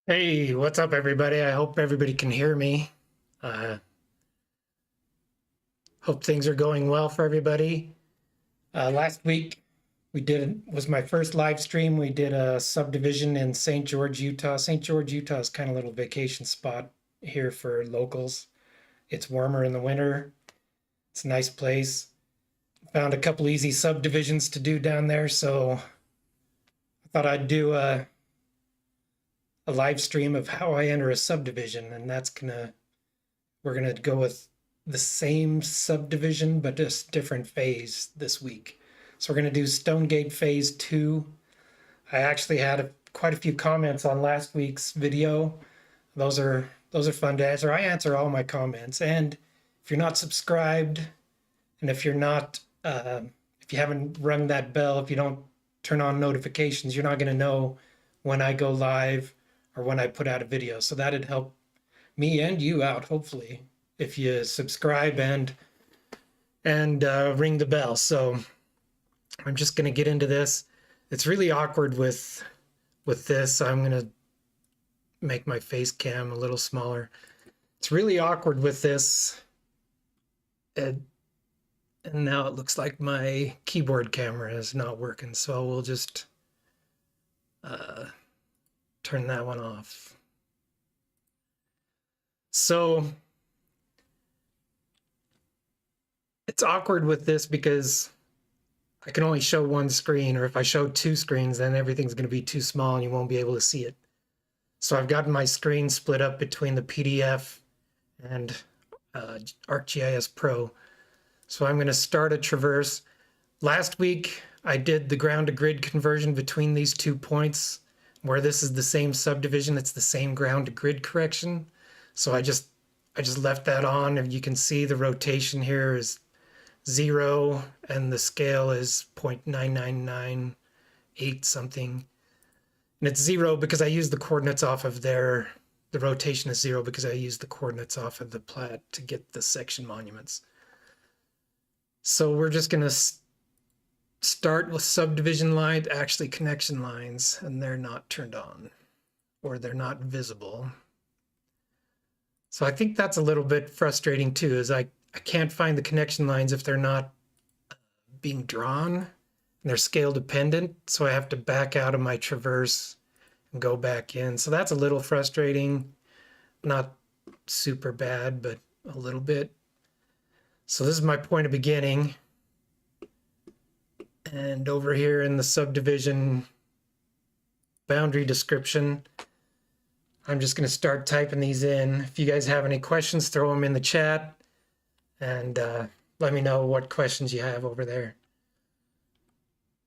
Hey, what's up, everybody? I hope everybody can hear me. Uh, hope things are going well for everybody. Last week was my first live stream. We did a subdivision in St. George, Utah. St. George, Utah is kind of a little vacation spot here for locals. It's warmer in the winter. It's a nice place. Found a couple easy subdivisions to do down there, so I thought I'd do a live stream of how I enter a subdivision, and we're gonna go with the same subdivision but just different phase this week. So we're gonna do Stonegate Phase 2. I actually had quite a few comments on last week's video. Those are fun to answer. I answer all my comments, and if you're not subscribed, and if you haven't rung that bell, if you don't turn on notifications, you're not gonna know when I go live or when I put out a video. So that'd help me and you out, hopefully, if you subscribe and ring the bell. So I'm just going to get into this. It's really awkward with this. So I'm going to make my face cam a little smaller. It's really awkward with this. And now it looks like my keyboard camera is not working. So we'll just turn that one off. So it's awkward with this because I can only show one screen, or if I show two screens, then everything's going to be too small and you won't be able to see it. So I've gotten my screen split up between the PDF and ArcGIS Pro. So I'm going to start a traverse. Last week, I did the ground to grid conversion between these 2 points, where this is the same subdivision. It's the same ground to grid correction. So I just left that on, and you can see the rotation here is 0 and the scale is 0.9998 something. And it's 0 because I used the coordinates off of the rotation is 0 because I used the coordinates off of the plat to get the section monuments. So we're just going to start with subdivision lines, actually connection lines, and they're not turned on, or they're not visible. So I think that's a little bit frustrating too, is I can't find the connection lines if they're not being drawn, and they're scale dependent. So I have to back out of my traverse and go back in. So that's a little frustrating. Not super bad, but a little bit. So this is my point of beginning. And over here in the subdivision boundary description, I'm just going to start typing these in. If you guys have any questions, throw them in the chat, and let me know what questions you have over there.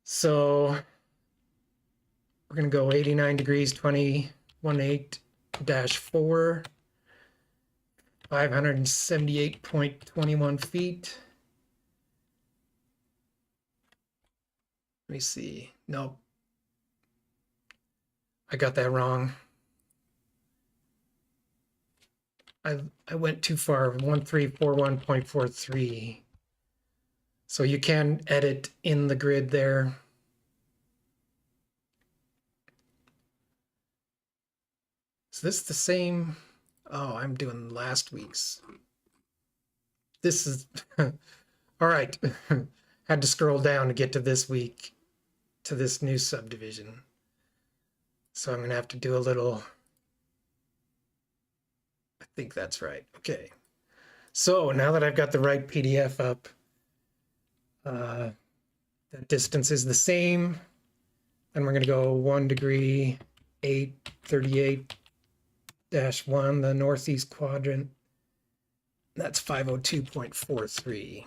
So we're going to go 89 degrees, 218-4, 578.21 feet. Let me see. Nope. I got that wrong. I went too far, 1341.43. So you can edit in the grid there. Is this the same? Oh, I'm doing last week's. This is, all right. Had to scroll down to get to this week, to this new subdivision. So I'm going to have to do a little, I think that's right. Okay. So now that I've got the right PDF up, the distance is the same. And we're going to go 1 degree, 838-1, the northeast quadrant. That's 502.43.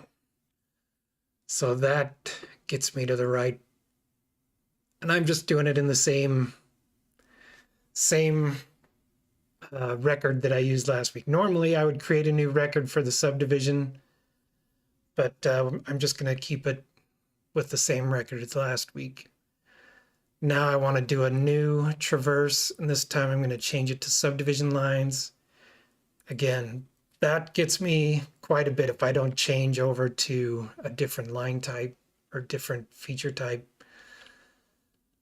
So that gets me to the right. And I'm just doing it in the same record that I used last week. Normally, I would create a new record for the subdivision, but I'm just going to keep it with the same record as last week. Now I want to do a new traverse, and this time I'm going to change it to subdivision lines. Again, that gets me quite a bit if I don't change over to a different line type or different feature type.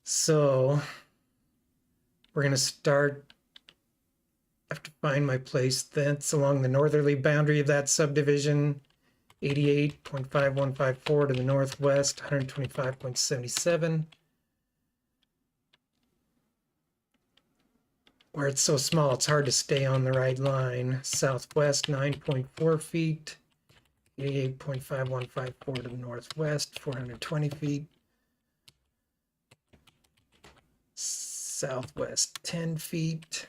So we're going to start have to find my place. That's along the northerly boundary of that subdivision. 88.5154 to the northwest, 125.77. Where it's so small, it's hard to stay on the right line. Southwest, 9.4 feet. 88.5154 to the northwest, 420 feet. Southwest, 10 feet.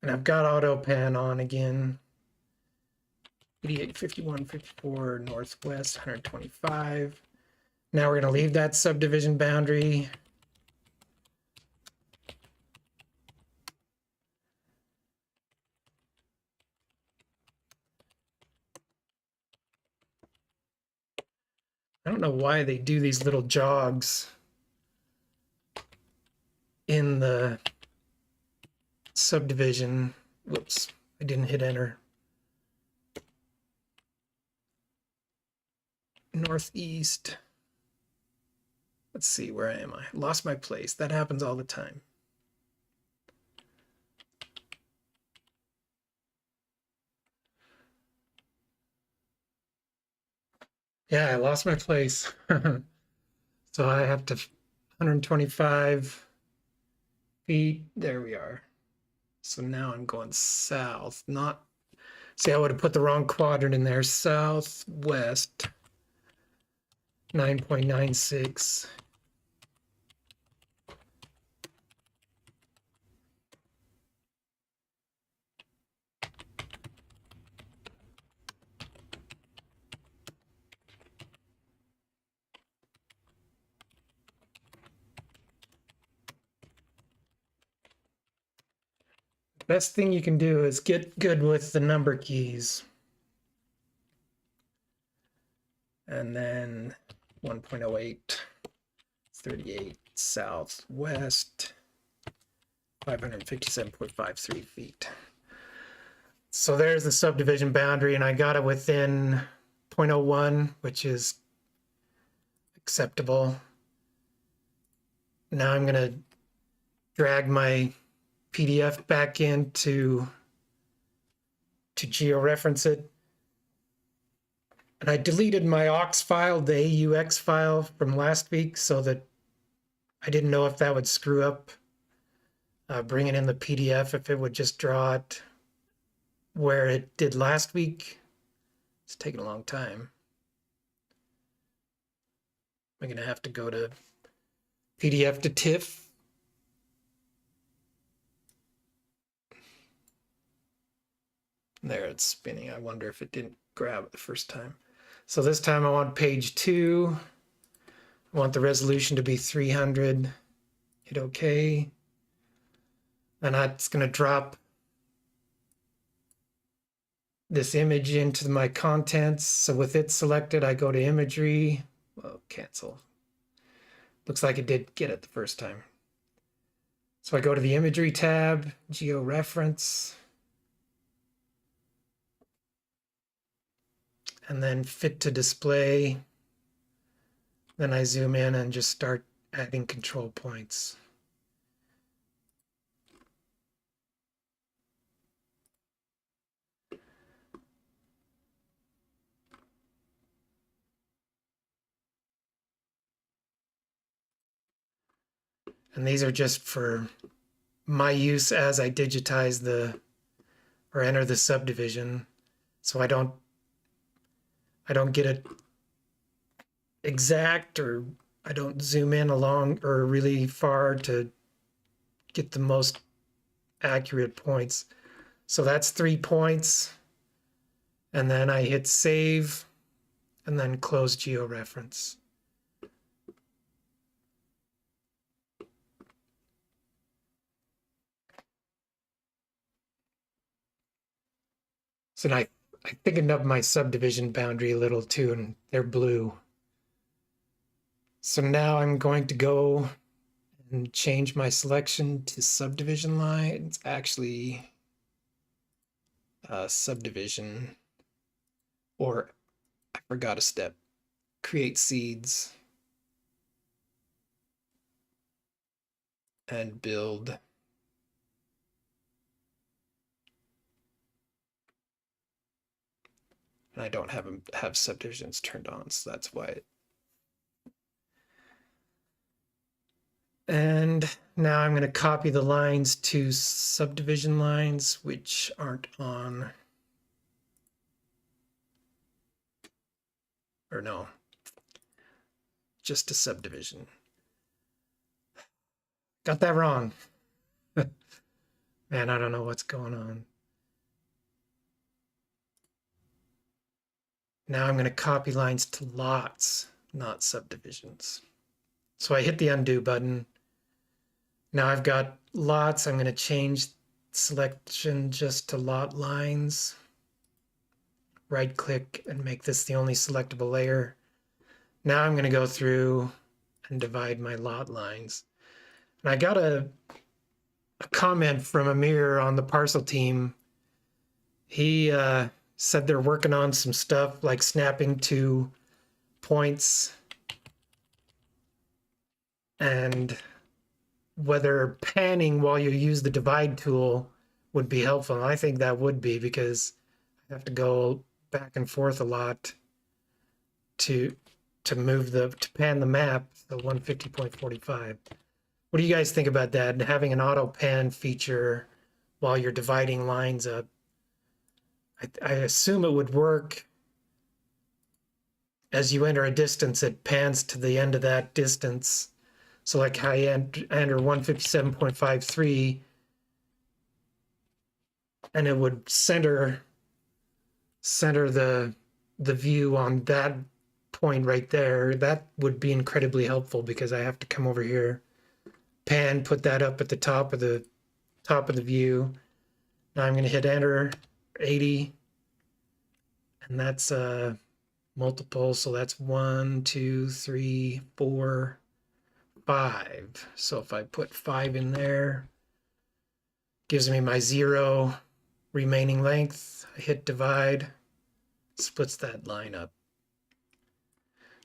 And I've got AutoPan on again. 88.5154 northwest, 125. Now we're going to leave that subdivision boundary. I don't know why they do these little jogs in the subdivision. Whoops, I didn't hit enter. Northeast. Let's see, where am I? Lost my place. That happens all the time. Yeah, I lost my place. So I have to 125 feet. There we are. So now I'm going south, not, see, I would have put the wrong quadrant in there. Southwest, 9.96. Best thing you can do is get good with the number keys. And then 1.08, 38 southwest, 557.53 feet. So there's the subdivision boundary, and I got it within 0.01, which is acceptable. Now I'm going to drag my PDF back in to georeference it. And I deleted my aux file, the AUX file from last week, so that I didn't know if that would screw up bringing in the PDF, if it would just draw it where it did last week. It's taking a long time. I'm going to have to go to PDF to TIFF. There, it's spinning. I wonder if it didn't grab it the first time. So this time I want page 2. I want the resolution to be 300. Hit OK. And that's going to drop this image into my contents. So with it selected, I go to imagery. Well, cancel. Looks like it did get it the first time. So I go to the imagery tab, georeference, and then fit to display. Then I zoom in and just start adding control points. And these are just for my use as I digitize or enter the subdivision. So I don't get it exact, or I don't zoom in along or really far to get the most accurate points. So that's 3 points. And then I hit save and then close georeference. So I thickened up my subdivision boundary a little too, and they're blue. So now I'm going to go and change my selection to subdivision line. It's actually subdivision, or I forgot a step. Create seeds and build And I don't have subdivisions turned on, so that's why. And now I'm going to copy the lines to subdivision lines, which aren't on. Or no, just a subdivision. Got that wrong. Man, I don't know what's going on. Now I'm going to copy lines to lots, not subdivisions. So I hit the undo button. Now I've got lots. I'm going to change selection just to lot lines. Right click and make this the only selectable layer. Now I'm going to go through and divide my lot lines. And I got a comment from Amir on the Parcel team. He said they're working on some stuff like snapping to points and whether panning while you use the divide tool would be helpful. And I think that would be, because I have to go back and forth a lot to pan the map, the 150.45. What do you guys think about that? Having an auto pan feature while you're dividing lines up. I assume it would work as you enter a distance, it pans to the end of that distance. So like how I enter 157.53 and it would center the view on that point right there. That would be incredibly helpful, because I have to come over here, pan, put that up at the top of the view. Now I'm going to hit enter 80, and that's multiple, so that's 1, 2, 3, 4, 5. So if I put 5 in there, gives me my 0 remaining length. I hit divide, splits that line up.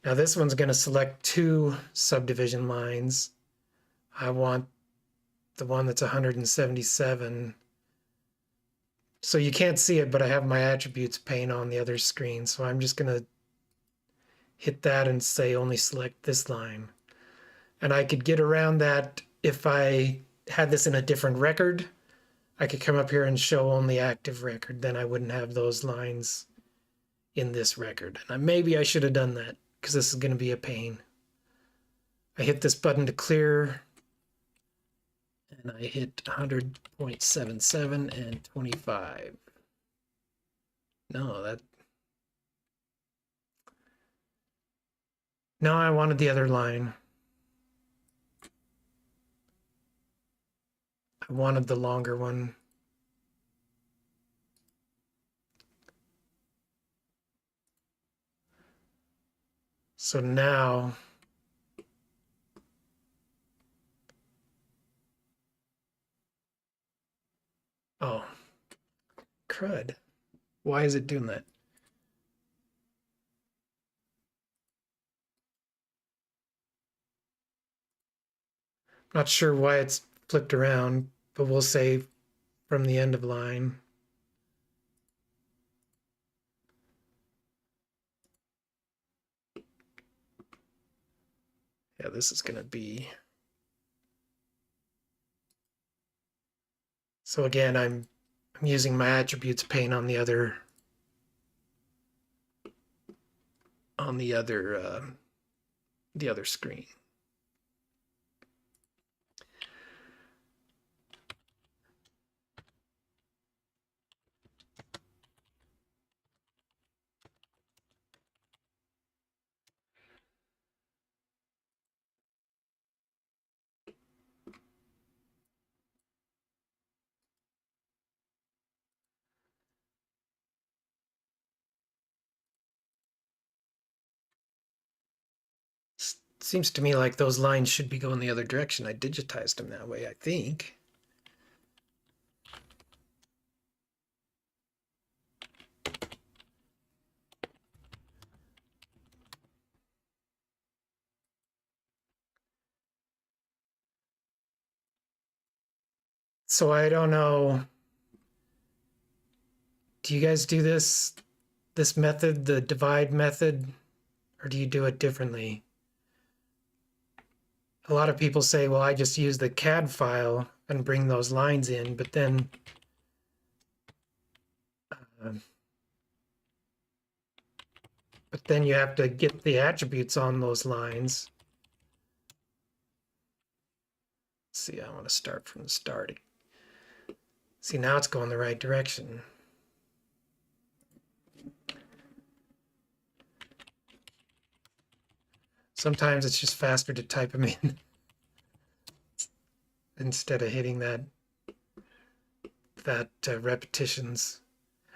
Now this one's going to select 2 subdivision lines. I want the one that's 177. So you can't see it, but I have my attributes pane on the other screen. So I'm just going to hit that and say only select this line. And I could get around that if I had this in a different record. I could come up here and show only active record. Then I wouldn't have those lines in this record. And maybe I should have done that, because this is going to be a pain. I hit this button to clear, and I hit 100.77 and 25. No, I wanted the other line. I wanted the longer one. So now oh, crud. Why is it doing that? Not sure why it's flipped around, but we'll say from the end of line. Yeah, this is going to be. So again, I'm using my attributes pane on the other screen. Seems to me like those lines should be going the other direction. I digitized them that way, I think. So I don't know. Do you guys do this this method, the divide method, or do you do it differently? A lot of people say, well, I just use the CAD file and bring those lines in, but then you have to get the attributes on those lines. Let's see, I want to start from the start. See, now it's going the right direction. Sometimes it's just faster to type them in instead of hitting that repetitions.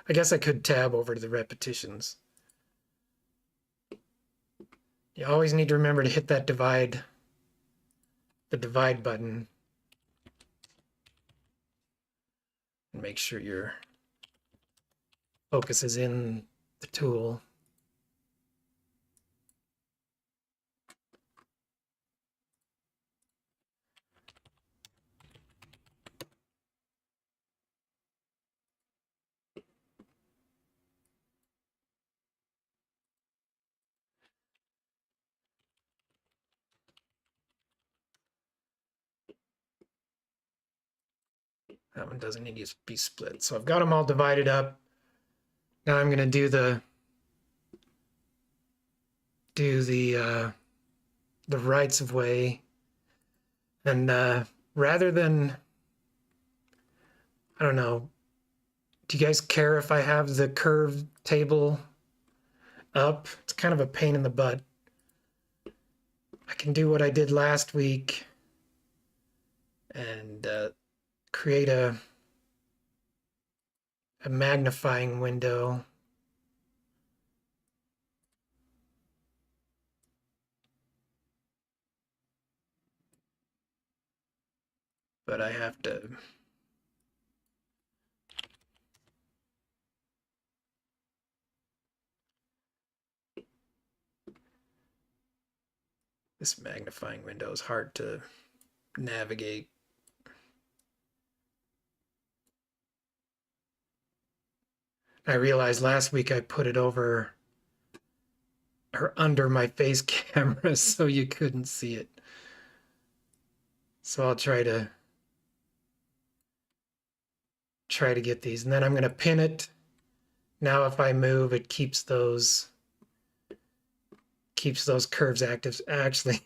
I guess I could tab over to the repetitions. You always need to remember to hit that divide, the divide button, and make sure your focus is in the tool. That one doesn't need to be split. So I've got them all divided up. Now I'm going to do the rights of way, and rather than, I don't know, do you guys care if I have the curve table up? It's kind of a pain in the butt. I can do what I did last week and create a magnifying window. But I have to this magnifying window is hard to navigate. I realized last week I put it over or under my face camera so you couldn't see it. So I'll try to get these, and then I'm going to pin it. Now if I move, it keeps those curves active. Actually,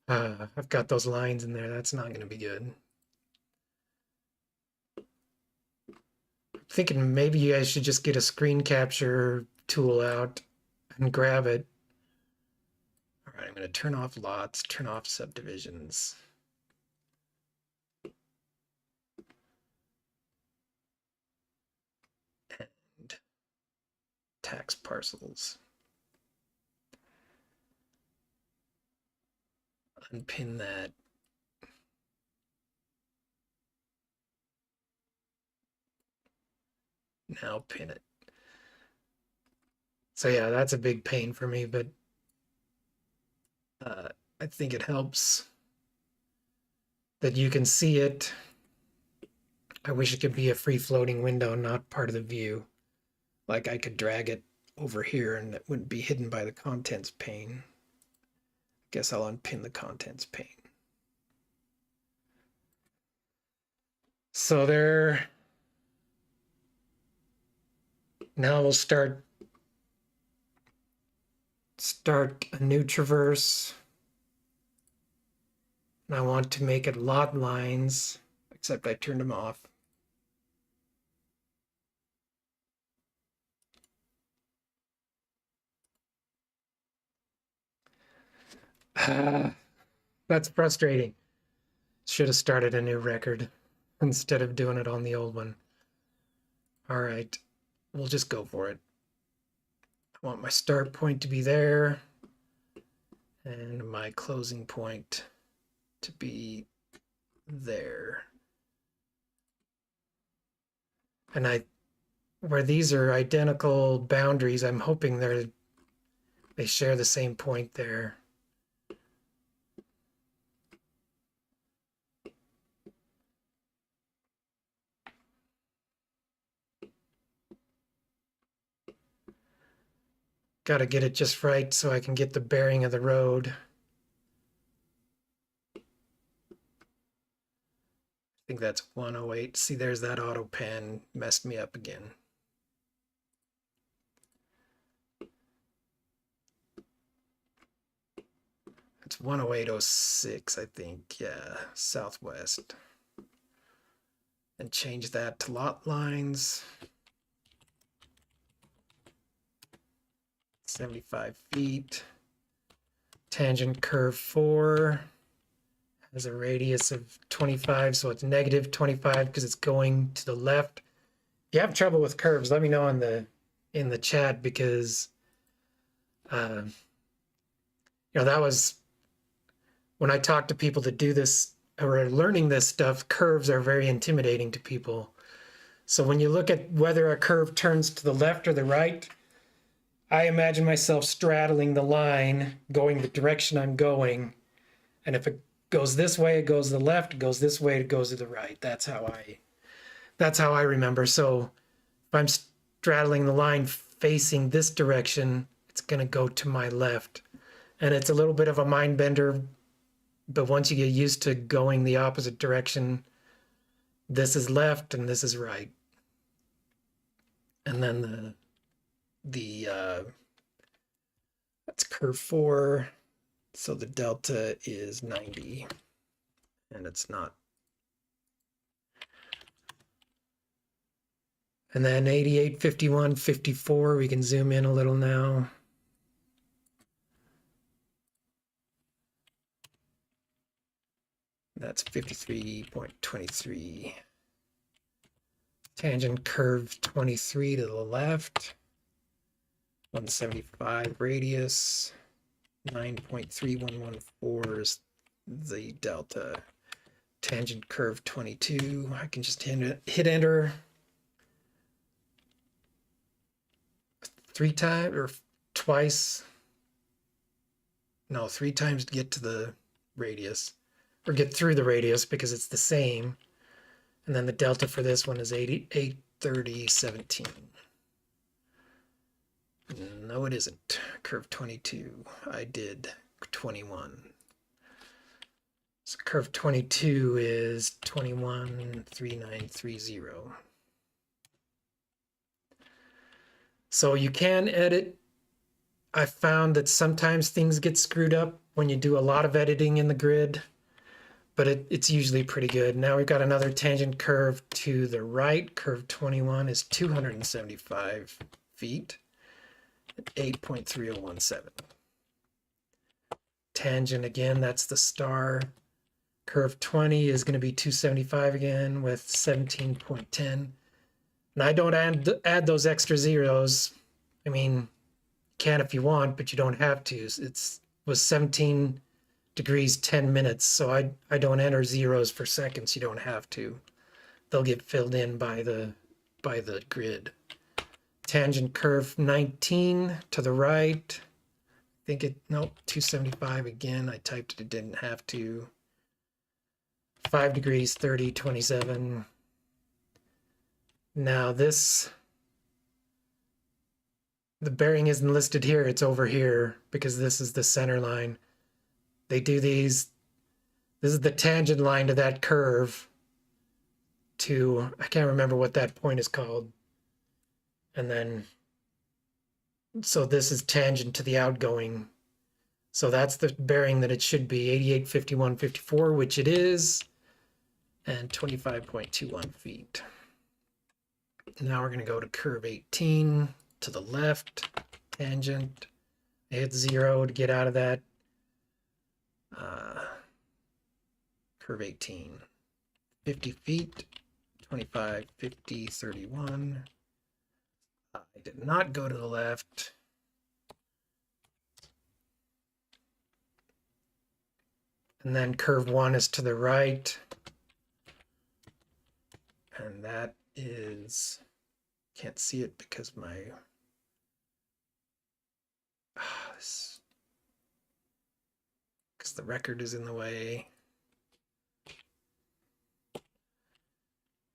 I've got those lines in there. That's not going to be good. I'm thinking maybe you guys should just get a screen capture tool out and grab it. All right, I'm going to turn off lots, turn off subdivisions. And tax parcels. Unpin that. Now pin it. So yeah, that's a big pain for me, but I think it helps that you can see it. I wish it could be a free floating window, not part of the view. Like I could drag it over here and it wouldn't be hidden by the contents pane. I guess I'll unpin the contents pane. So there. Now we'll start a new traverse. And I want to make it lot lines, except I turned them off. That's frustrating. Should have started a new record instead of doing it on the old one. All right, we'll just go for it. I want my start point to be there and my closing point to be there. And where these are identical boundaries, I'm hoping they share the same point there. got to get it just right so I can get the bearing of the road. I think that's 108. See, there's that auto pen messed me up again. It's 108.06, I think. Yeah, southwest. And change that to lot lines. 75 feet. Tangent curve 4 has a radius of 25, so it's negative 25 because it's going to the left. If you have trouble with curves, let me know in the chat, because that was when I talk to people that do this or are learning this stuff. Curves are very intimidating to people. So when you look at whether a curve turns to the left or the right, I imagine myself straddling the line, going the direction I'm going. And if it goes this way, it goes to the left. It goes this way, it goes to the right. That's how I remember. So if I'm straddling the line facing this direction, it's going to go to my left. And it's a little bit of a mind bender, but once you get used to going the opposite direction, this is left and this is right. And then that's curve 4. So the delta is 90, and it's not. And then 88, 51, 54, we can zoom in a little now. That's 53.23. Tangent curve 23 to the left. 175 radius. 9.3114 is the delta. Tangent curve 22. I can just hit enter 3 times or twice. No, 3 times to get to the radius, or get through the radius, because it's the same. And then the delta for this one is 830.17. No, it isn't. Curve 22. I did 21. So curve 22 is 213930. So you can edit. I found that sometimes things get screwed up when you do a lot of editing in the grid, but it's usually pretty good. Now we've got another tangent curve to the right. Curve 21 is 275 feet. 8.3017. Tangent again, that's the star. Curve 20 is going to be 275 again with 17.10. And I don't add those extra zeros. I mean, you can if you want, but you don't have to. It was 17 degrees 10 minutes, so I don't enter zeros for seconds. You don't have to. They'll get filled in by the grid. Tangent curve 19 to the right. I think nope, 275 again. I typed it, didn't have to. 5 degrees 30, 27. Now the bearing isn't listed here, it's over here, because this is the center line. They do these. This is the tangent line to that curve to, I can't remember what that point is called. And then, so this is tangent to the outgoing. So that's the bearing that it should be, 88, 51, 54, which it is, and 25.21 feet. Now we're going to go to curve 18 to the left, tangent. I hit 0 to get out of that. Curve 18, 50 feet, 25, 50, 31. I did not go to the left. And then curve 1 is to the right. And that is, can't see it because my, because the record is in the way.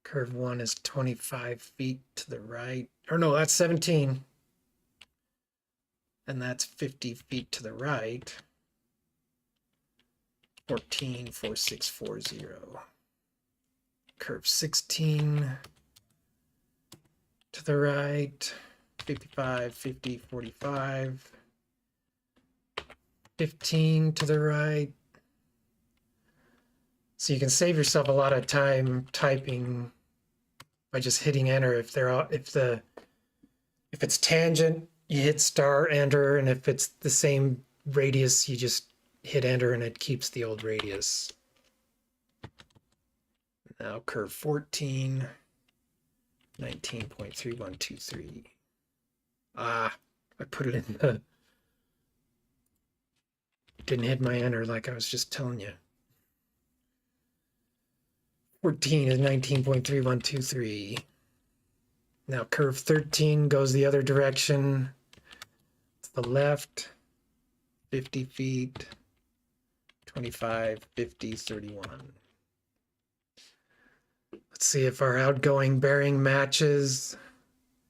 Curve 1 is 25 feet to the right. Or no, that's 17. and that's 50 feet to the right. 14, 4, 6, 4, 0. Curve 16 to the right. 55, 50, 45. 15 to the right. So you can save yourself a lot of time typing by just hitting enter. If it's tangent, you hit star enter, and if it's the same radius, you just hit enter and it keeps the old radius. Now curve 14, 19.3123. I put it in the, didn't hit my enter like I was just telling you. 14 is 19.3123. Now curve 13 goes the other direction. To the left, 50 feet, 25, 50, 31. Let's see if our outgoing bearing matches.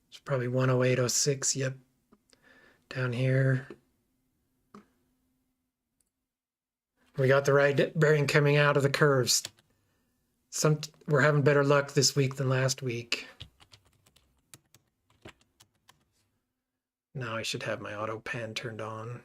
It's probably 108.06, yep. Down here. We got the right bearing coming out of the curves. We're having better luck this week than last week. Now I should have my auto pan turned on.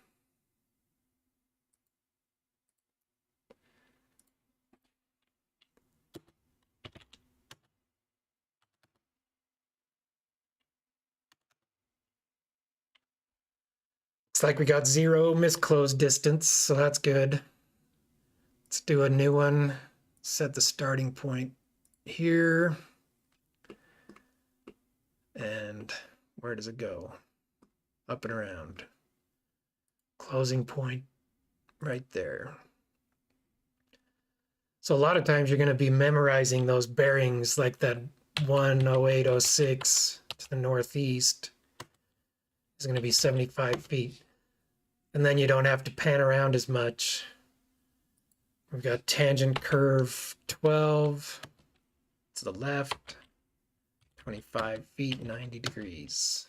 Looks like we got 0 misclose distance, so that's good. Let's do a new one. Set the starting point here. And where does it go? Up and around. Closing point right there. So a lot of times you're going to be memorizing those bearings, like that 108.06 to the northeast is going to be 75 feet. And then you don't have to pan around as much. We've got tangent curve 12 to the left, 25 feet, 90 degrees.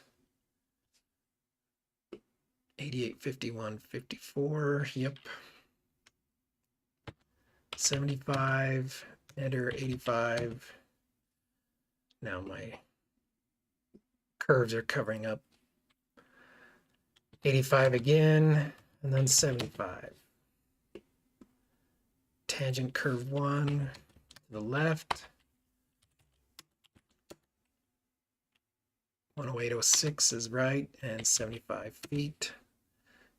88, 51, 54, yep. 75, enter 85. Now my curves are covering up. 85 again, and then 75. Tangent curve 1 to the left. 108.06 is right, and 75 feet.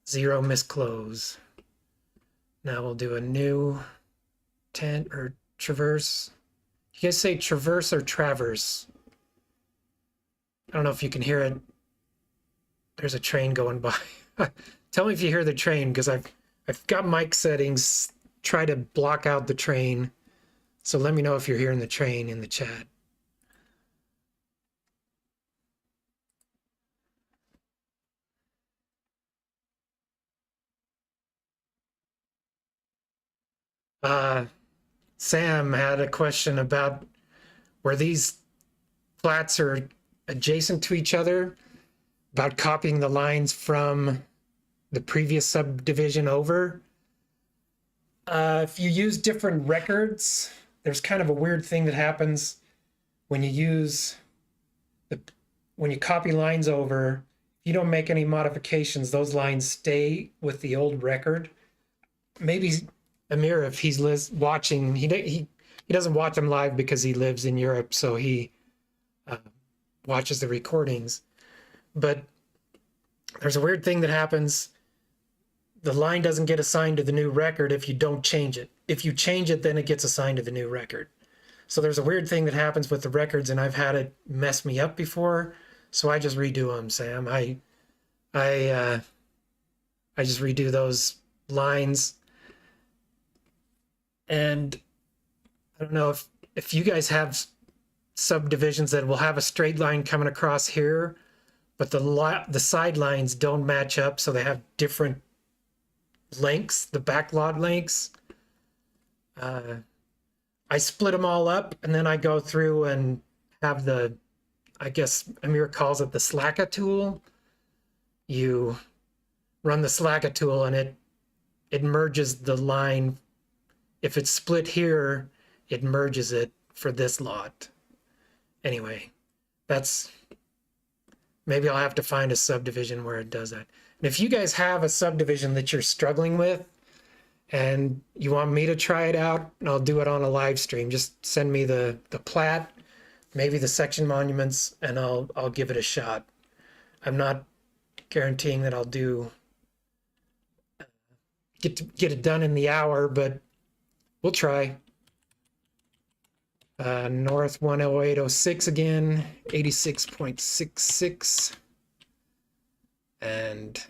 0 misclose. Now we'll do a new traverse. You guys say traverse or traverse? I don't know if you can hear it. There's a train going by. Tell me if you hear the train, because I've got mic settings. Try to block out the train. So let me know if you're hearing the train in the chat. Sam had a question about where these flats are adjacent to each other, about copying the lines from the previous subdivision over. If you use different records, there's kind of a weird thing that happens when you copy lines over. If you don't make any modifications, those lines stay with the old record. Maybe Amir, if he's watching, he doesn't watch them live because he lives in Europe, so he watches the recordings. But there's a weird thing that happens. The line doesn't get assigned to the new record if you don't change it. If you change it, then it gets assigned to the new record. So there's a weird thing that happens with the records, and I've had it mess me up before. So I just redo them, Sam. I just redo those lines. And I don't know if you guys have subdivisions that will have a straight line coming across here, but the side lines don't match up, so they have different lengths, the backlot lengths. I split them all up, and then I go through and have I guess Amir calls it the slacka tool. You run the Slacker tool, and it merges the line. If it's split here, it merges it for this lot. Anyway, maybe I'll have to find a subdivision where it does that. And if you guys have a subdivision that you're struggling with and you want me to try it out, and I'll do it on a live stream, just send me the plat, maybe the section monuments, and I'll give it a shot. I'm not guaranteeing that I'll get it done in the hour, but we'll try. North 10806 again, 86.66. And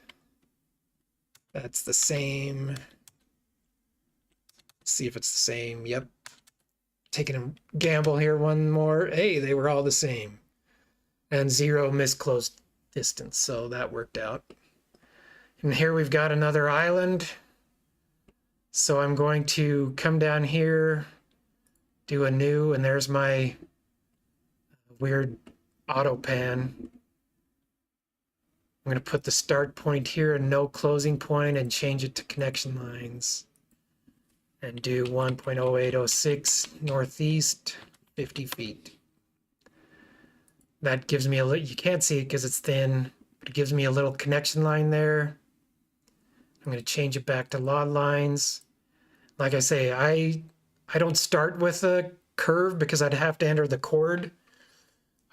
that's the same. Let's see if it's the same. Yep. Taking a gamble here, one more. Hey, they were all the same. And 0 misclosed distance, so that worked out. And here we've got another island. So I'm going to come down here, do a new, and there's my weird auto pan. I'm going to put the start point here and no closing point and change it to connection lines. And do 1.0806 northeast, 50 feet. That gives me a little, you can't see it because it's thin, but it gives me a little connection line there. I'm going to change it back to lot lines. Like I say, I don't start with a curve because I'd have to enter the chord.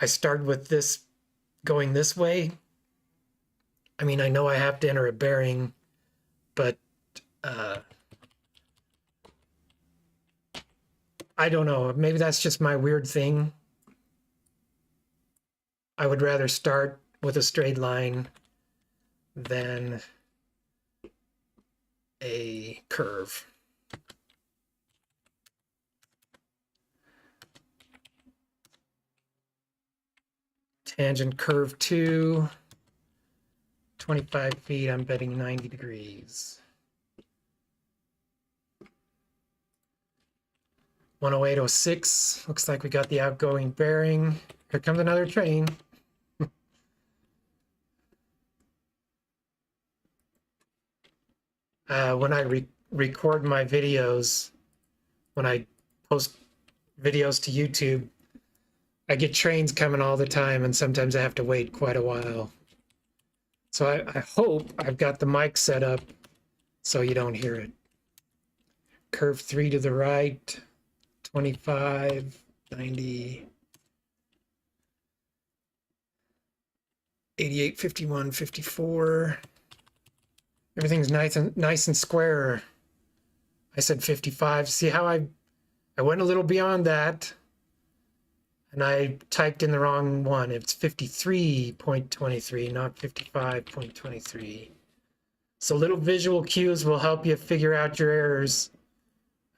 I start with this going this way. I mean, I know I have to enter a bearing, but I don't know. Maybe that's just my weird thing. I would rather start with a straight line than a curve. Tangent curve 2, 25 feet, I'm betting 90 degrees. 10806, looks like we got the outgoing bearing. Here comes another train. When I record my videos, when I post videos to YouTube, I get trains coming all the time, and sometimes I have to wait quite a while. So I hope I've got the mic set up so you don't hear it. Curve 3 to the right, 25, 90, 88, 51, 54. Everything's nice and square. I said 55. See how I went a little beyond that, and I typed in the wrong one. It's 53.23, not 55.23. So little visual cues will help you figure out your errors.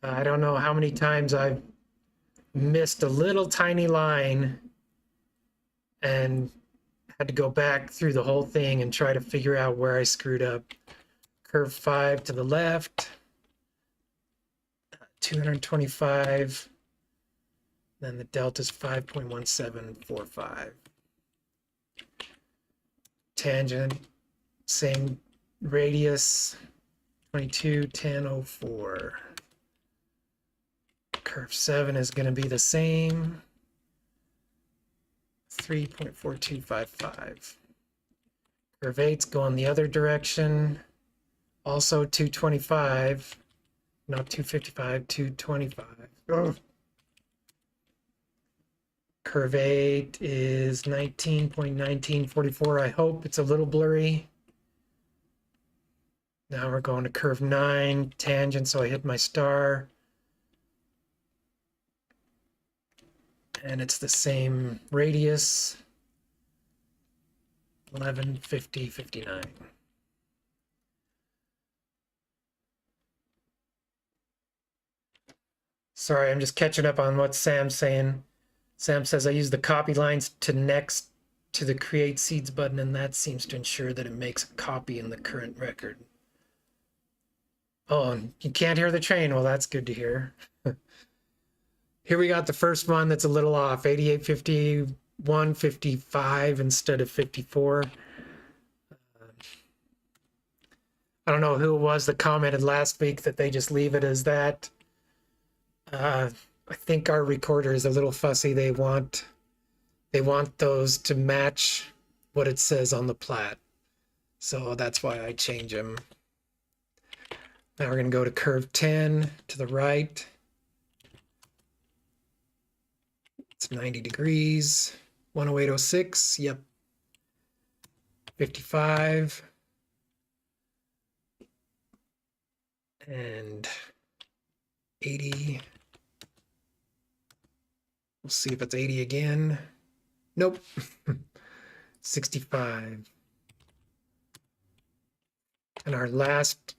I don't know how many times I've missed a little tiny line and had to go back through the whole thing and try to figure out where I screwed up. Curve 5 to the left, 225, then the delta's 5.1745. Tangent, same radius, 22, 10, 04. Curve 7 is going to be the same, 3.4255. Curve 8's going the other direction. Also 225, not 255, 225. Oh. Curve 8 is 19.1944. I hope it's a little blurry. Now we're going to curve 9, tangent, so I hit my star. And it's the same radius, 11, 50, 59. Sorry, I'm just catching up on what Sam's saying. Sam says, I use the copy lines to next to the create seeds button, and that seems to ensure that it makes a copy in the current record. Oh, and you can't hear the train. Well, that's good to hear. Here we got the first one that's a little off, 8851, 55 instead of 54. I don't know who it was that commented last week that they just leave it as that. I think our recorder is a little fussy. They want those to match what it says on the plat. So that's why I change them. Now we're going to go to curve 10 to the right. It's 90 degrees. 108.06. Yep. 55. And 80. We'll see if it's 80 again. Nope. 65. And our last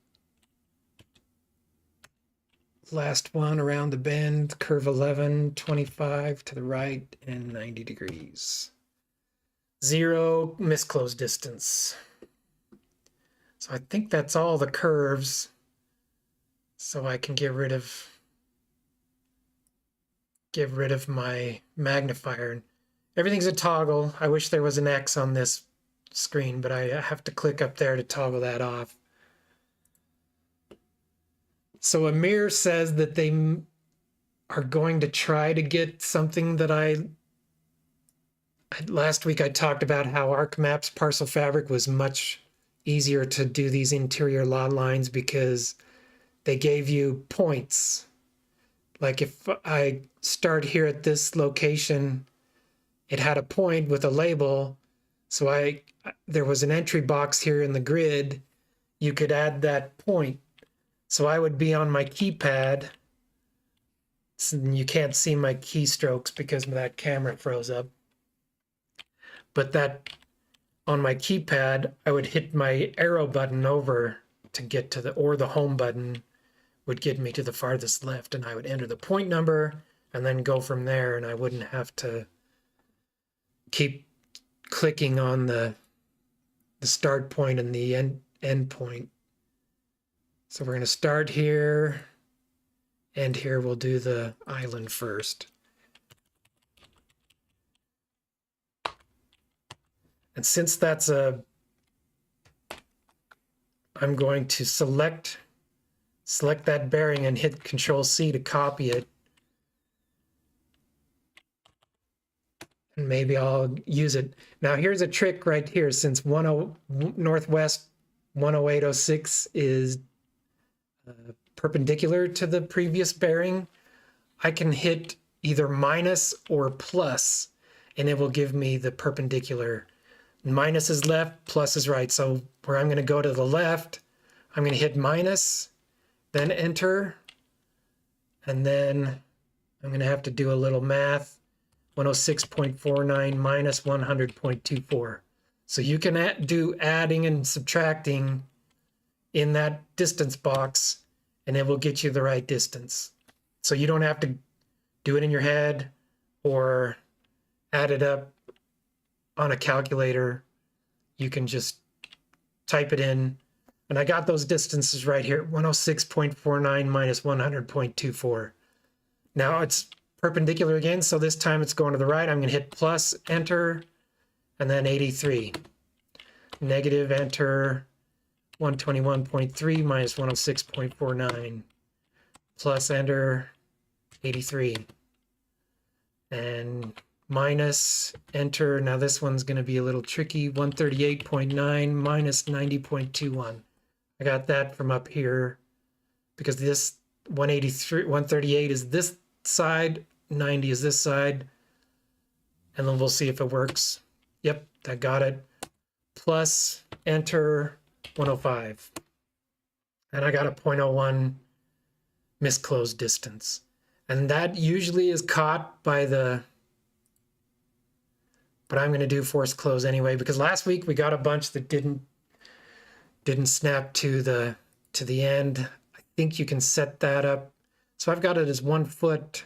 one around the bend, curve 11, 25 to the right and 90 degrees. 0 misclose distance. So I think that's all the curves. So I can get rid of my magnifier. Everything's a toggle. I wish there was an X on this screen, but I have to click up there to toggle that off. So Amir says that they are going to try to get something that last week I talked about how ArcMap's Parcel Fabric was much easier to do these interior lot lines because they gave you points. Like if I start here at this location, it had a point with a label. So there was an entry box here in the grid. You could add that point. So I would be on my keypad. So you can't see my keystrokes because that camera froze up. But that on my keypad, I would hit my arrow button over to get to or the home button would get me to the farthest left, and I would enter the point number and then go from there, and I wouldn't have to keep clicking on the start point and the end point. So we're going to start here, and here we'll do the island first. And since that's I'm going to select that bearing and hit Control-C to copy it. And maybe I'll use it. Now here's a trick right here. Since Northwest 108.06 is perpendicular to the previous bearing, I can hit either minus or plus, and it will give me the perpendicular. Minus is left, plus is right. So where I'm going to go to the left, I'm going to hit minus, then enter, and then I'm going to have to do a little math. 106.49 minus 100.24. So you can do adding and subtracting in that distance box, and it will get you the right distance. So you don't have to do it in your head or add it up on a calculator. You can just type it in. And I got those distances right here, 106.49 minus 100.24. Now it's perpendicular again, so this time it's going to the right. I'm going to hit plus, enter, and then 83. Negative, enter, 121.3 minus 106.49. Plus, enter, 83. And minus, enter. Now this one's going to be a little tricky. 138.9 minus 90.21. I got that from up here because this 138 is this side, 90 is this side, and then we'll see if it works. Yep, I got it. Plus, enter, 105. And I got a 0.01 misclosed distance. And that usually is caught by but I'm going to do force close anyway, because last week we got a bunch that didn't snap to the end. I think you can set that up. So I've got it as 1 foot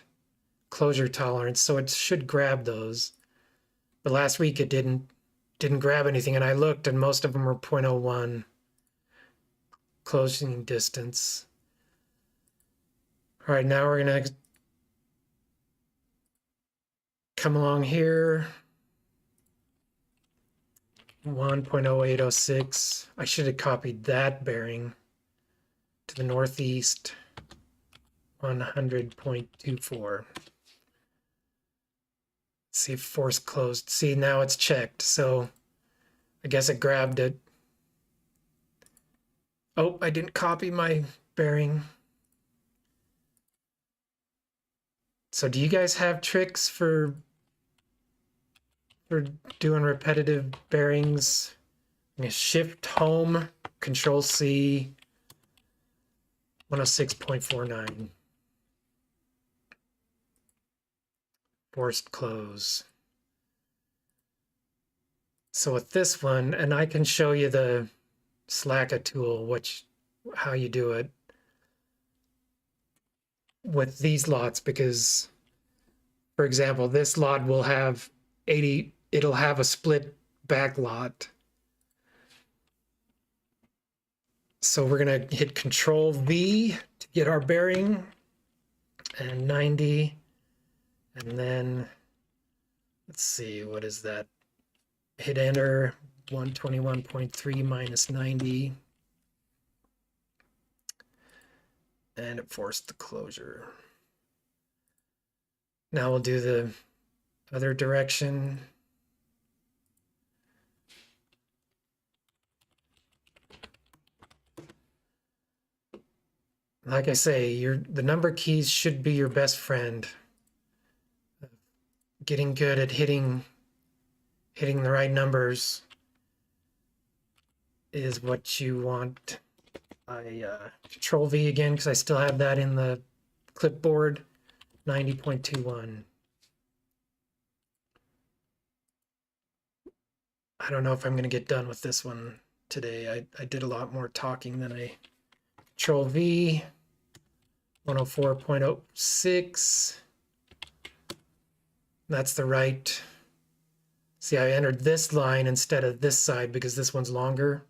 closure tolerance, so it should grab those. But last week it didn't grab anything, and I looked, and most of them were 0.01 closing distance. All right, now we're gonna come along here. 1.0806. I should have copied that bearing to the northeast. 100.24. See if force closed. See, now it's checked. So I guess it grabbed it. Oh, I didn't copy my bearing. So do you guys have tricks for doing repetitive bearings? I'm gonna shift home, control C, 106.49. Forced close. So with this one, and I can show you the Slacka tool, how you do it with these lots, because for example, this lot will have 80, it'll have a split back lot. So we're gonna hit Control V to get our bearing, and 90, and then let's see, what is that? Hit enter, 121.3 minus 90, and it forced the closure. Now we'll do the other direction. Like I say, the number keys should be your best friend. Getting good at hitting the right numbers is what you want. I Control V again because I still have that in the clipboard. 90.21. I don't know if I'm going to get done with this one today. I did a lot more talking than I. Control V, 104.06. That's the right. See, I entered this line instead of this side because this one's longer.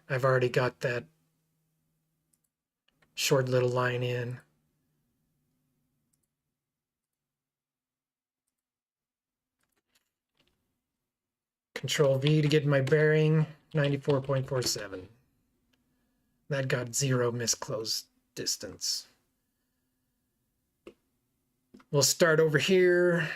I've already got that short little line in. Control V to get my bearing, 94.47. That got 0 misclose distance. We'll start over here.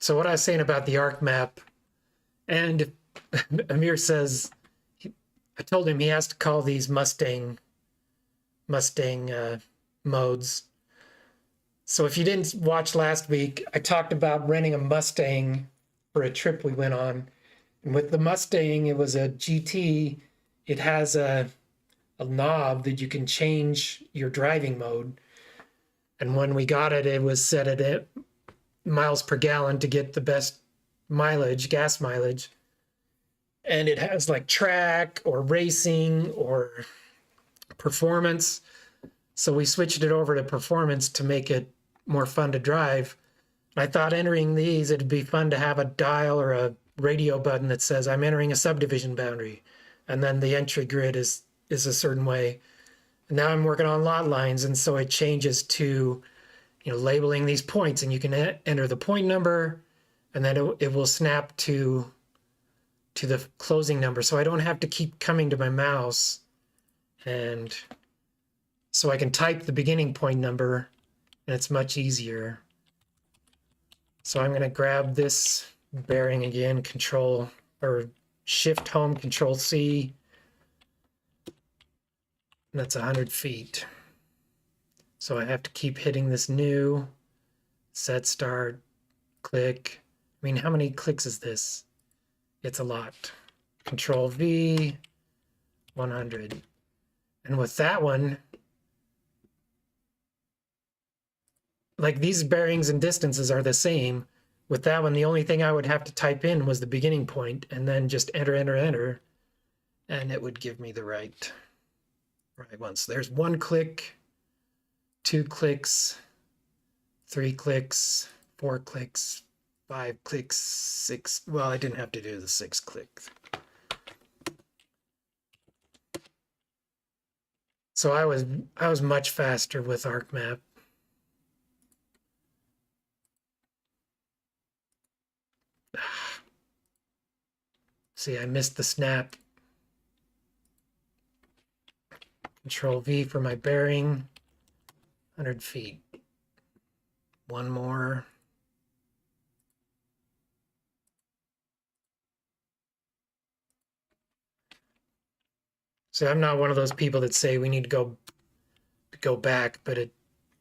So what I was saying about the arc map, and Amir says, I told him he has to call these Mustang modes. So if you didn't watch last week, I talked about renting a Mustang for a trip we went on. And with the Mustang, it was a GT. It has a knob that you can change your driving mode. And when we got it, it was set at miles per gallon to get the best mileage, gas mileage. And it has like track or racing or performance. So we switched it over to performance to make it more fun to drive. I thought entering these, it'd be fun to have a dial or a radio button that says, I'm entering a subdivision boundary. And then the entry grid is a certain way. And now I'm working on lot lines. And so it changes to, labeling these points, and you can enter the point number, and then it will snap to the closing number. So I don't have to keep coming to my mouse. And so I can type the beginning point number, and it's much easier. So I'm going to grab this bearing again, Control or Shift Home, Control C. And that's 100 feet. So I have to keep hitting this new, set start, click. I mean, how many clicks is this? It's a lot. Control V, 100. And with that one, like these bearings and distances are the same. With that one, the only thing I would have to type in was the beginning point and then just enter, enter, enter. And it would give me the right one. So there's 1 click, 2 clicks, 3 clicks, 4 clicks, 5 clicks, 6. Well, I didn't have to do the 6 clicks. So I was much faster with ArcMap. see, I missed the snap. Control V for my bearing. 100 feet. One more. So I'm not one of those people that say we need to go back, but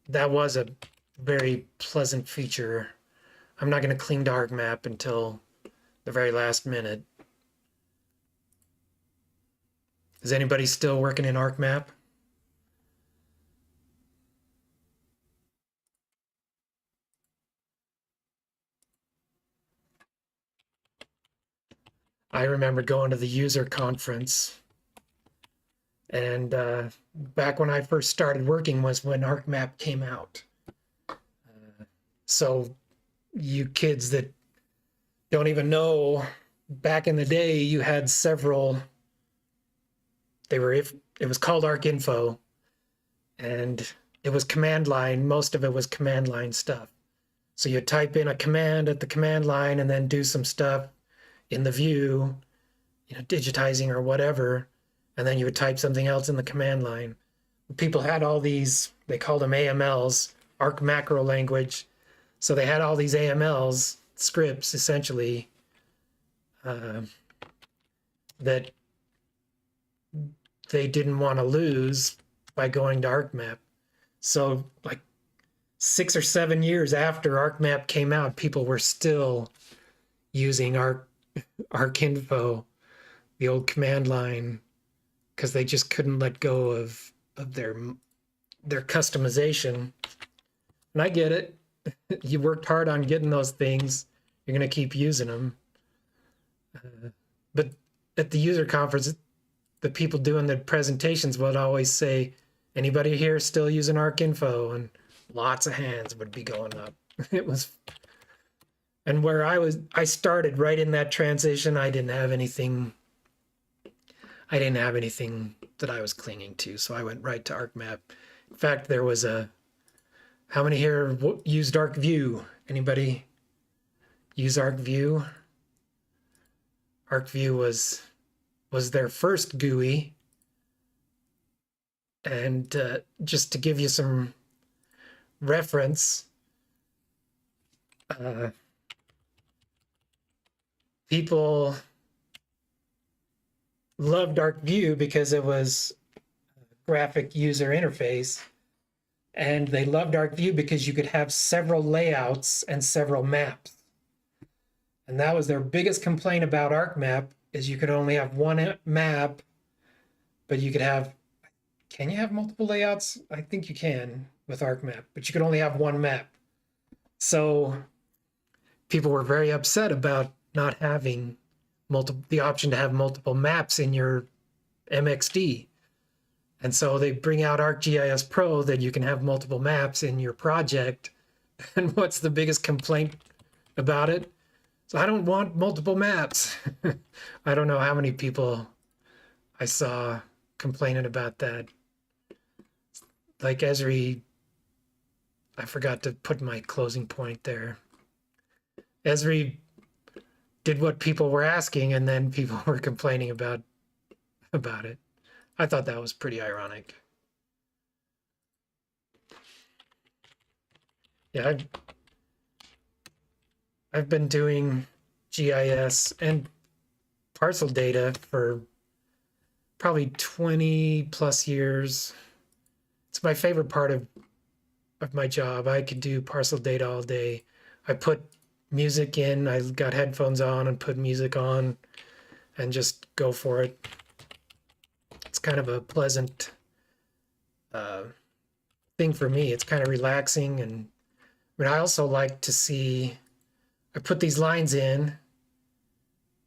that was a very pleasant feature. I'm not going to clean to ArcMap until the very last minute. Is anybody still working in ArcMap? I remember going to the user conference, and back when I first started working was when ArcMap came out. So you kids that don't even know, back in the day, you had several. It was called ArcInfo, and it was command line. Most of it was command line stuff. So you type in a command at the command line and then do some stuff in the view, digitizing or whatever, and then you would type something else in the command line. People had all these, they called them AMLs, Arc Macro Language. So they had all these AMLs, scripts, essentially, that they didn't want to lose by going to ArcMap. So like 6 or 7 years after ArcMap came out, people were still using ArcInfo, the old command line, because they just couldn't let go of their customization. And I get it. You worked hard on getting those things. You're going to keep using them. But at the user conference, the people doing the presentations would always say, anybody here still using ArcInfo? And lots of hands would be going up. It was, and where I started right in that transition, I didn't have anything that I was clinging to. So I went right to ArcMap. In fact, there was how many here used ArcView? Anybody use ArcView? ArcView was their first GUI. And just to give you some reference, people loved ArcView because it was a graphic user interface. And they loved ArcView because you could have several layouts and several maps. And that was their biggest complaint about ArcMap, is you could only have one map, but you could have, can you have multiple layouts? I think you can with ArcMap, but you could only have one map. So people were very upset about not having the option to have multiple maps in your MXD. And so they bring out ArcGIS Pro that you can have multiple maps in your project. And what's the biggest complaint about it? So I don't want multiple maps. I don't know how many people I saw complaining about that. Like Esri, I forgot to put my closing point there. Esri did what people were asking, and then people were complaining about it. I thought that was pretty ironic. Yeah, I've been doing GIS and parcel data for probably 20 plus years. It's my favorite part of my job. I could do parcel data all day. I put music in, I got headphones on and put music on and just go for it. It's kind of a pleasant thing for me. It's kind of relaxing. And I also like to see, I put these lines in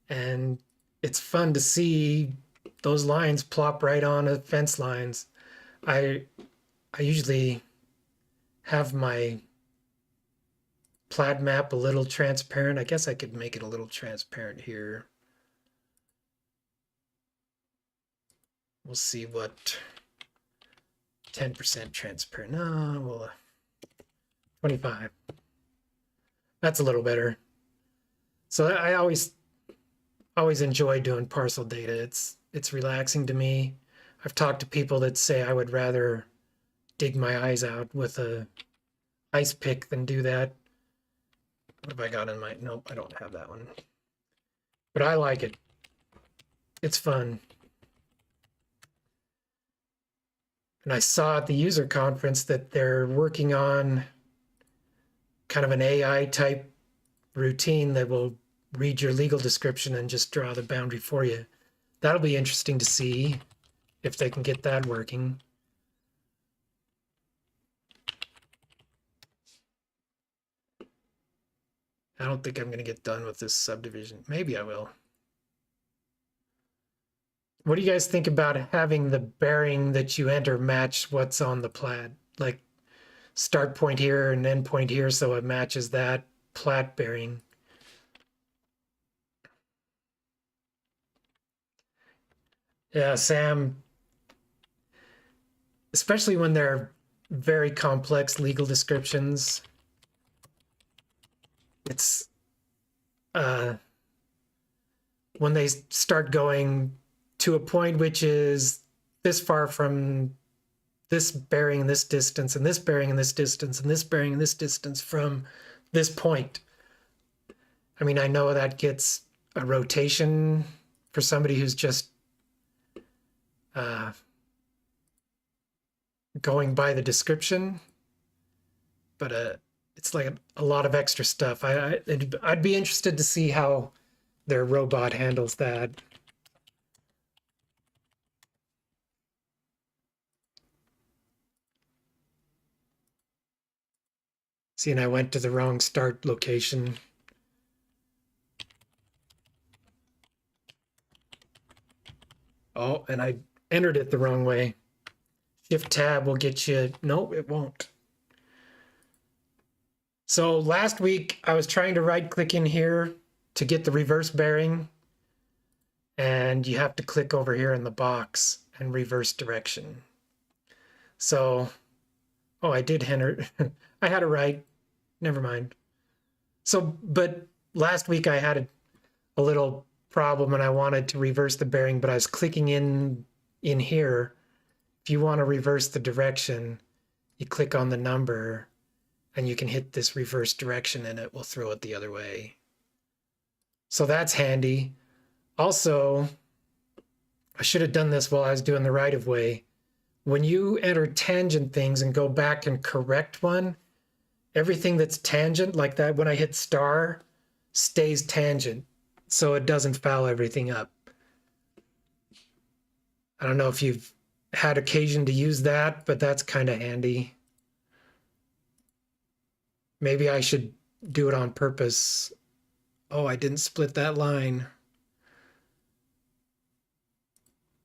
and it's fun to see those lines plop right on the fence lines. I usually have my plat map a little transparent. I guess I could make it a little transparent here. We'll see what 10% transparent. No, well, 25. That's a little better. So I always always enjoy doing parcel data. It's relaxing to me. I've talked to people that say I would rather dig my eyes out with a ice pick than do that. What have I got in my? Nope, I don't have that one. But I like it. It's fun. And I saw at the user conference that they're working on kind of an AI type routine that will read your legal description and just draw the boundary for you. That'll be interesting to see if they can get that working. I don't think I'm going to get done with this subdivision. Maybe I will. What do you guys think about having the bearing that you enter match what's on the plat? Like start point here and end point here, so it matches that plat bearing. Yeah, Sam, especially when they're very complex legal descriptions, it's when they start going to a point which is this far from this bearing in this distance and this bearing in this distance and this bearing in this distance from this point. I mean, I know that gets a rotation for somebody who's just going by the description, but it's like a lot of extra stuff. I'd be interested to see how their robot handles that. See, and I went to the wrong start location. Oh, and I entered it the wrong way. Shift tab will get you. Nope, it won't. So last week I was trying to right click in here to get the reverse bearing, and you have to click over here in the box and reverse direction. So, oh, I did enter. I had it right. Never mind. So, but last week I had a little problem and I wanted to reverse the bearing, but I was clicking in here. If you want to reverse the direction, you click on the number and you can hit this reverse direction and it will throw it the other way. So that's handy. Also, I should have done this while I was doing the right of way. When you enter tangent things and go back and correct one, everything that's tangent, like that when I hit star, stays tangent, so it doesn't foul everything up. I don't know if you've had occasion to use that, but that's kind of handy. Maybe I should do it on purpose. Oh, I didn't split that line.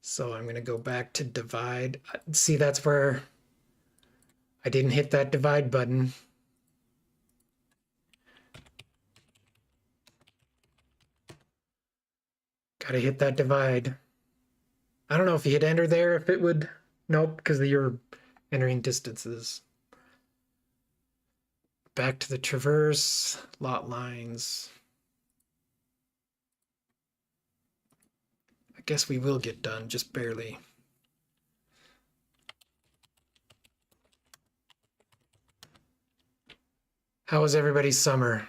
So I'm going to go back to divide. See, that's where I didn't hit that divide button. Gotta hit that divide. I don't know if you hit enter there, if it would. Nope, because you're entering distances. Back to the traverse, lot lines. I guess we will get done, just barely. How was everybody's summer?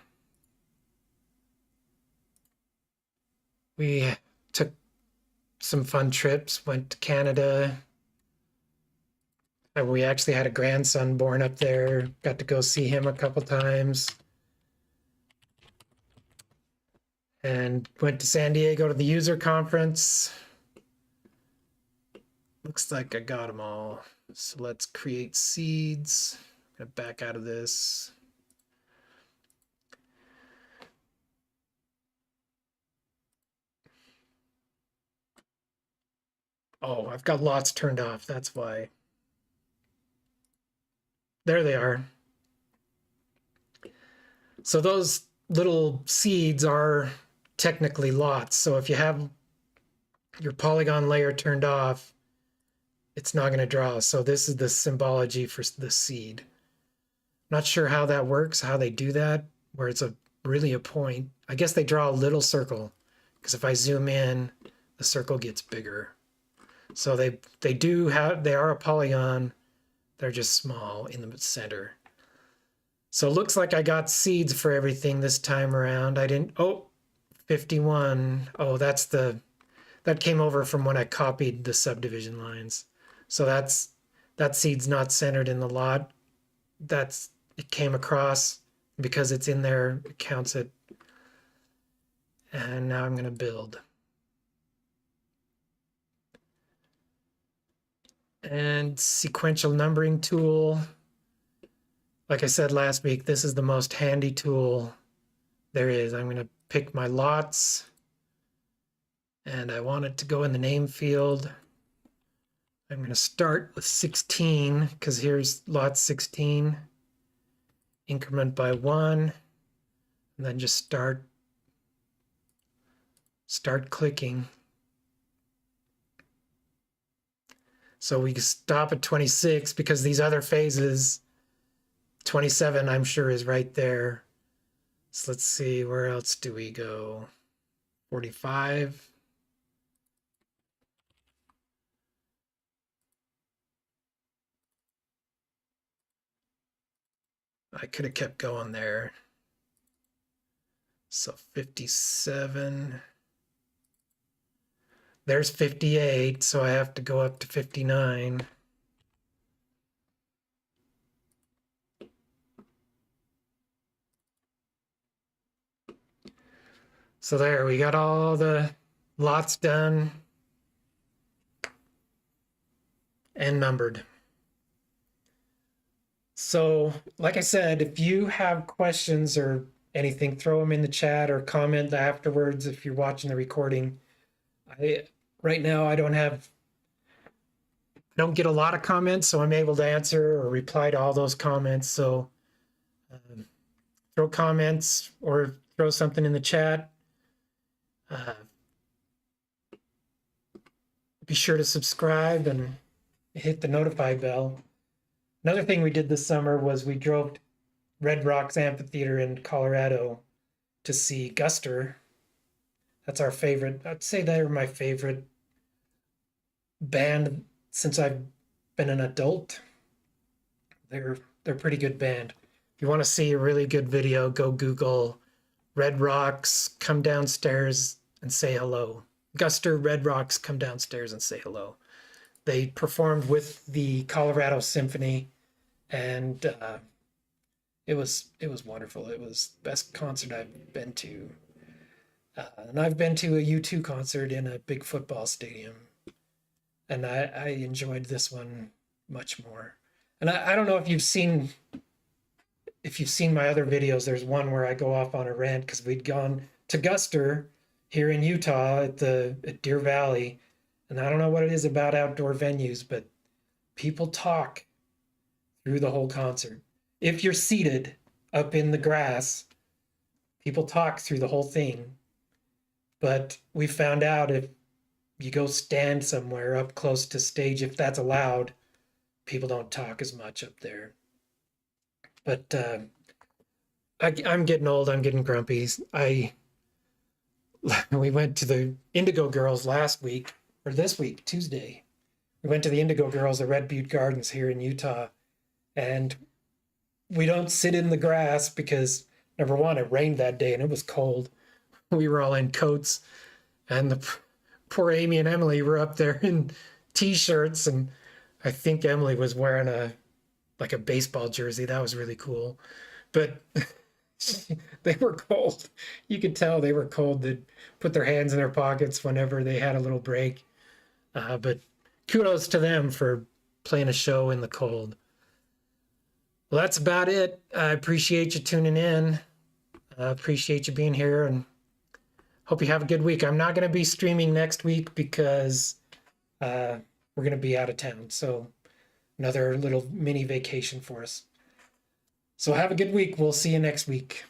We took some fun trips, went to Canada. We actually had a grandson born up there, got to go see him a couple times. And went to San Diego to the user conference. Looks like I got them all. So let's create seeds. I'm gonna back out of this. Oh, I've got lots turned off, that's why. There they are. So those little seeds are technically lots. So if you have your polygon layer turned off, it's not going to draw. So this is the symbology for the seed. Not sure how that works, how they do that, where it's really a point. I guess they draw a little circle because if I zoom in, the circle gets bigger. So they are a polygon. They're just small in the center. So it looks like I got seeds for everything this time around. I didn't, 51. Oh, that came over from when I copied the subdivision lines. So that seed's not centered in the lot. It came across because it's in there, it counts it. And now I'm going to build. And sequential numbering tool. Like I said last week, this is the most handy tool there is. I'm going to pick my lots, and I want it to go in the name field. I'm going to start with 16 because here's lot 16. Increment by 1, and then just start clicking. So we stop at 26 because these other phases, 27 I'm sure is right there. So let's see, where else do we go? 45. I could have kept going there. So 57. There's 58, so I have to go up to 59. So there, we got all the lots done and numbered. So, like I said, if you have questions or anything, throw them in the chat or comment afterwards if you're watching the recording. Right now, I don't get a lot of comments, so I'm able to answer or reply to all those comments. So throw comments or throw something in the chat. Be sure to subscribe and hit the notify bell. Another thing we did this summer was we drove to Red Rocks Amphitheater in Colorado to see Guster. That's our favorite. I'd say they're my favorite band since I've been an adult. They're a pretty good band. If you want to see a really good video, go Google Red Rocks, come downstairs and say hello. Guster, Red Rocks, come downstairs and say hello. They performed with the Colorado Symphony, and it was wonderful. It was the best concert I've been to. And I've been to a U2 concert in a big football stadium, and I enjoyed this one much more. And I don't know if you've seen my other videos. There's one where I go off on a rant because we'd gone to Guster here in Utah at Deer Valley, and I don't know what it is about outdoor venues, but people talk through the whole concert. If you're seated up in the grass, people talk through the whole thing. But we found out if you go stand somewhere up close to stage, if that's allowed, people don't talk as much up there. But I'm getting old. I'm getting grumpy. We went to the Indigo Girls last week, or this week, Tuesday. We went to the Indigo Girls at Red Butte Gardens here in Utah, and we don't sit in the grass because, number one, it rained that day and it was cold. We were all in coats, and the poor Amy and Emily were up there in t-shirts, and I think Emily was wearing a baseball jersey. That was really cool. But they were cold. You could tell they were cold. They'd put their hands in their pockets whenever they had a little break. But kudos to them for playing a show in the cold. Well, that's about it. I appreciate you tuning in. I appreciate you being here, and hope you have a good week. I'm not going to be streaming next week because we're going to be out of town. So another little mini vacation for us. So have a good week. We'll see you next week.